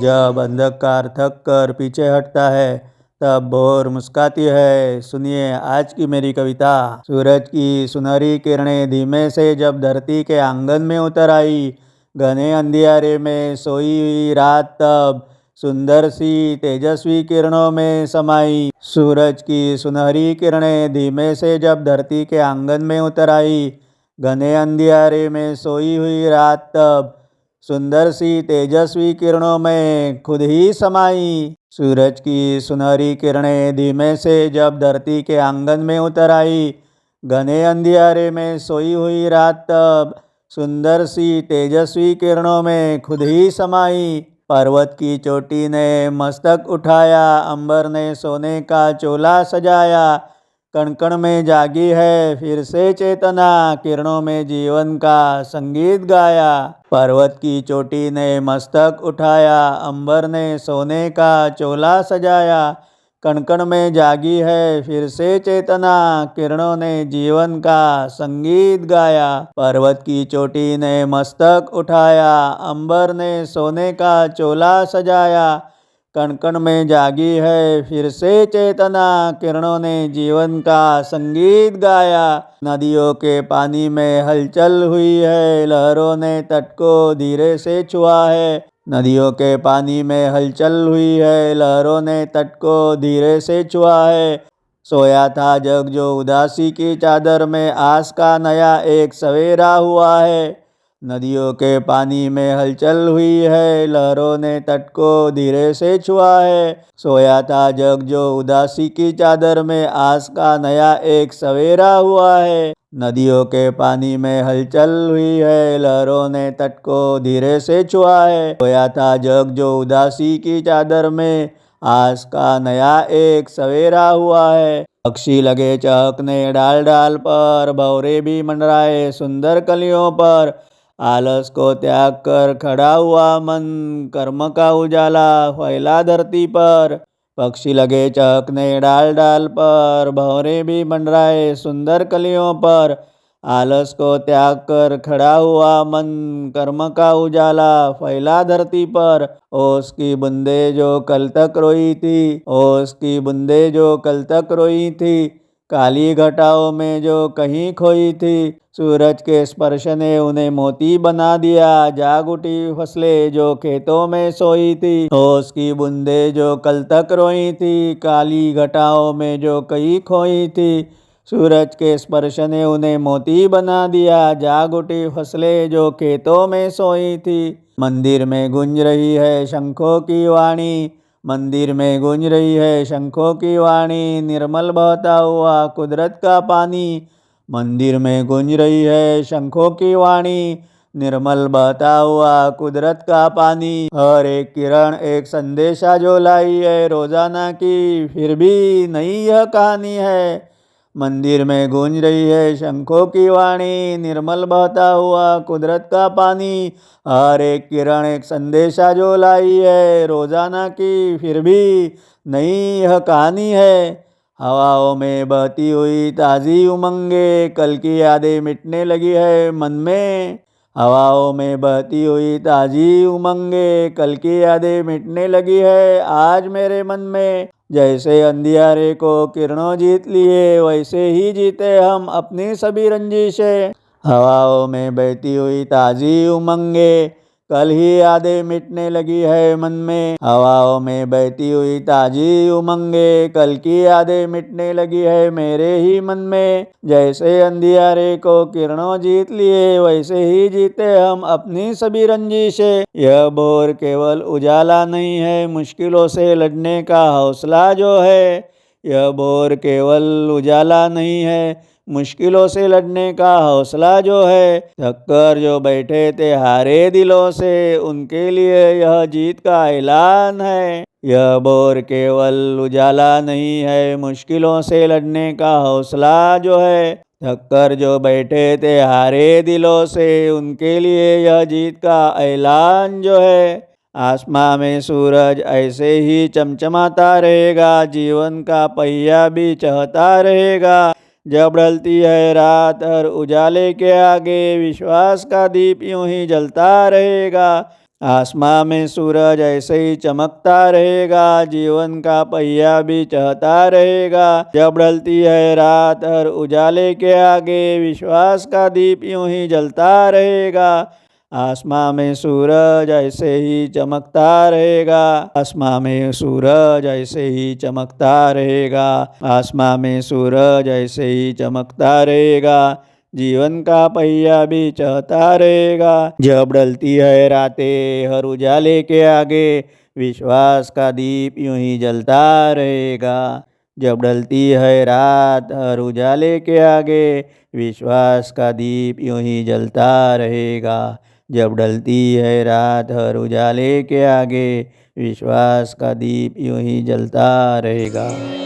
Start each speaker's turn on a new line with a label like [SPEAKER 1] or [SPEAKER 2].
[SPEAKER 1] जब अंधकार थक कर पीछे हटता है तब भोर मुस्काती है। सुनिए आज की मेरी कविता। सूरज की सुनहरी किरणें धीमे से जब धरती के आंगन में उतर आई, घने अंधियारे में सोई हुई रात तब सुंदर सी तेजस्वी किरणों में समाई। सूरज की सुनहरी किरणें धीमे से जब धरती के आंगन में उतर आई, घने अंधियारे में सोई हुई रात तब सुंदर सी तेजस्वी किरणों में खुद ही समाई। सूरज की सुनहरी किरणें धीमे से जब धरती के आंगन में उतर आई, घने अंधियारे में सोई हुई रात तब सुंदर सी तेजस्वी किरणों में खुद ही समाई। पर्वत की चोटी ने मस्तक उठाया, अंबर ने सोने का चोला सजाया। कण कण में जागी है फिर से चेतना, किरणों में जीवन का संगीत गाया। पर्वत की चोटी ने मस्तक उठाया, अंबर ने सोने का चोला सजाया। कण कण में जागी है फिर से चेतना, किरणों ने जीवन का संगीत गाया। पर्वत की चोटी ने मस्तक उठाया, अंबर ने सोने का चोला सजाया। कण कण में जागी है फिर से चेतना, किरणों ने जीवन का संगीत गाया। नदियों के पानी में हलचल हुई है, लहरों ने तट को धीरे से छुआ है। नदियों के पानी में हलचल हुई है, लहरों ने तट को धीरे से छुआ है। सोया था जग जो उदासी की चादर में, आस का नया एक सवेरा हुआ है। नदियों के पानी में हलचल हुई है, लहरों ने तट को धीरे से छुआ है। सोया था जग जो उदासी की चादर में, आस का नया एक सवेरा हुआ है। नदियों के पानी में हलचल हुई है, लहरों ने तट को धीरे से छुआ है। सोया था जग जो उदासी की चादर में, आस का नया एक सवेरा हुआ है। पक्षी लगे चहकने डाल डाल पर, भंवरे भी मंडराए सुंदर कलियों पर। आलस को त्याग कर खड़ा हुआ मन, कर्म का उजाला फैला धरती पर। पक्षी लगे चहकने डाल डाल पर, भंवरे भी मंडराए सुंदर कलियों पर। आलस को त्याग कर खड़ा हुआ मन, कर्म का उजाला फैला धरती पर। ओस की बूंदे जो कल तक रोई थी, ओस की बूंदे जो कल तक रोई थी, काली घटाओं में जो कहीं खोई थी। सूरज के स्पर्श ने उन्हें मोती बना दिया, जाग उठी फसलें जो खेतों में सोई थी। ओस की बूंदे जो कल तक रोई थी, काली घटाओं में जो कहीं खोई थी। सूरज के स्पर्श ने उन्हें मोती बना दिया, जाग उठी फसलें जो खेतों में सोई थी। मंदिर में गूंज रही है शंखों की वाणी, मंदिर में गूंज रही है शंखों की वाणी, निर्मल बहता हुआ कुदरत का पानी। मंदिर में गूंज रही है शंखों की वाणी, निर्मल बहता हुआ कुदरत का पानी। हर एक किरण एक संदेशा जो लाई है रोजाना की, फिर भी नई यह कहानी है। मंदिर में गूंज रही है शंखों की वाणी, निर्मल बहता हुआ कुदरत का पानी। हर एक किरण एक संदेशा जो लाई है रोजाना की, फिर भी नई यह कहानी है। हवाओं में बहती हुई ताज़ी उमंगे, कल की यादें मिटने लगी है मन में। हवाओं में बहती हुई ताज़ी उमंगे, कल की यादें मिटने लगी है आज मेरे मन में। जैसे अंधियारे को किरणों जीत लिए, वैसे ही जीते हम अपनी सभी रंजिशें। हवाओं में बहती हुई ताज़ी उमंगे, कल ही यादें मिटने लगी है मन में। हवाओं में बहती हुई ताज़ी उमंगे, कल की यादें मिटने लगी है मेरे ही मन में। जैसे अंधियारे को किरणों जीत लिए, वैसे ही जीते हम अपनी सभी रंजिशें। यह भोर केवल उजाला नहीं है, मुश्किलों से लड़ने का हौसला जो है। यह भोर केवल उजाला नहीं है, मुश्किलों से लड़ने का हौसला जो है। थककर जो बैठे थे हारे दिलों से, उनके लिए यह जीत का ऐलान है। यह भोर केवल उजाला नहीं है, मुश्किलों से लड़ने का हौसला जो है। थककर जो बैठे थे हारे दिलों से, उनके लिए यह जीत का ऐलान जो है। आसमां में सूरज ऐसे ही चमचमाता रहेगा, जीवन का पहिया भी चलता रहेगा। जब ढलती है रात हर उजाले के आगे, विश्वास का दीप यूं ही जलता रहेगा। आसमां में सूरज ऐसे ही चमकता रहेगा, जीवन का पहिया भी चलता रहेगा। जब ढलती है रात हर उजाले के आगे, विश्वास का दीप यूं ही जलता रहेगा। आसमां में सूरज ऐसे ही चमकता रहेगा, आसमां में सूरज ऐसे ही चमकता रहेगा, आसमां में सूरज ऐसे ही चमकता रहेगा। जीवन का पहिया भी चलता रहेगा। जब ढलती है रातें हर उजाले के आगे, विश्वास का दीप यूं ही जलता रहेगा। जब ढलती है रात हर उजाले के आगे, विश्वास का दीप यूं ही जलता रहेगा। जब ढलती है रात हर उजाले के आगे, विश्वास का दीप यूं ही जलता रहेगा।